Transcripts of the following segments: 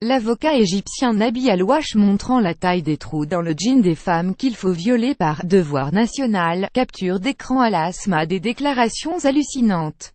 L'avocat égyptien Nabi Al-Wash montrant la taille des trous dans le jean des femmes qu'il faut violer par « devoir national », capture d'écran à la Asma des déclarations hallucinantes.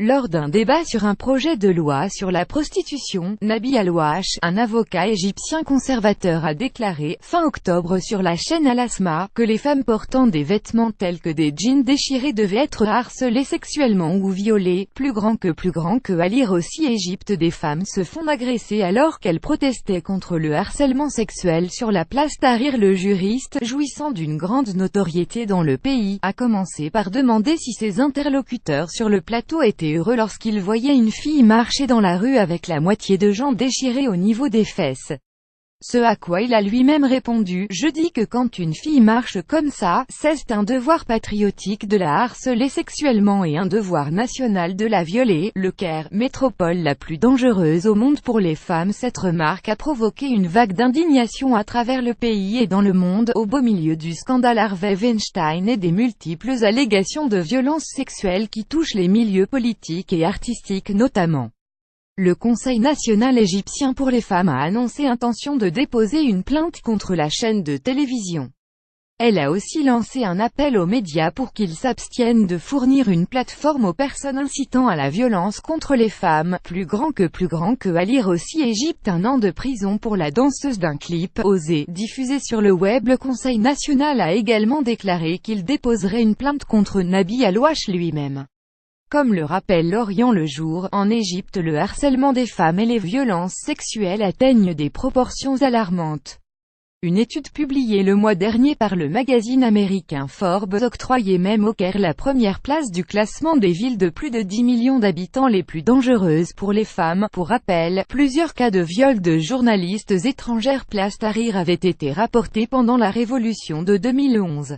Lors d'un débat sur un projet de loi sur la prostitution, Nabi Al-Wash, un avocat égyptien conservateur a déclaré, fin octobre sur la chaîne Al-Asma, que les femmes portant des vêtements tels que des jeans déchirés devaient être harcelées sexuellement ou violées. Plus grand que, à lire aussi Égypte, des femmes se font agresser alors qu'elles protestaient contre le harcèlement sexuel sur la place Tahrir. Le juriste, jouissant d'une grande notoriété dans le pays, a commencé par demander si ses interlocuteurs sur le plateau étaient heureux lorsqu'il voyait une fille marcher dans la rue avec la moitié de jambes déchirées au niveau des fesses. Ce à quoi il a lui-même répondu: « Je dis que quand une fille marche comme ça, c'est un devoir patriotique de la harceler sexuellement et un devoir national de la violer. » Le Caire, métropole la plus dangereuse au monde pour les femmes, cette remarque a provoqué une vague d'indignation à travers le pays et dans le monde, au beau milieu du scandale Harvey Weinstein et des multiples allégations de violences sexuelles qui touchent les milieux politiques et artistiques notamment. Le Conseil national égyptien pour les femmes a annoncé intention de déposer une plainte contre la chaîne de télévision. Elle a aussi lancé un appel aux médias pour qu'ils s'abstiennent de fournir une plateforme aux personnes incitant à la violence contre les femmes. Plus grand que, à lire aussi Égypte, 1 an de prison pour la danseuse d'un clip « Osé » diffusé sur le web. Le Conseil national a également déclaré qu'il déposerait une plainte contre Nabi Al-Wash lui-même. Comme le rappelle L'Orient le jour, en Égypte le harcèlement des femmes et les violences sexuelles atteignent des proportions alarmantes. Une étude publiée le mois dernier par le magazine américain Forbes octroyait même au Caire la première place du classement des villes de plus de 10 millions d'habitants les plus dangereuses pour les femmes. Pour rappel, plusieurs cas de viol de journalistes étrangères place Tahrir avaient été rapportés pendant la révolution de 2011.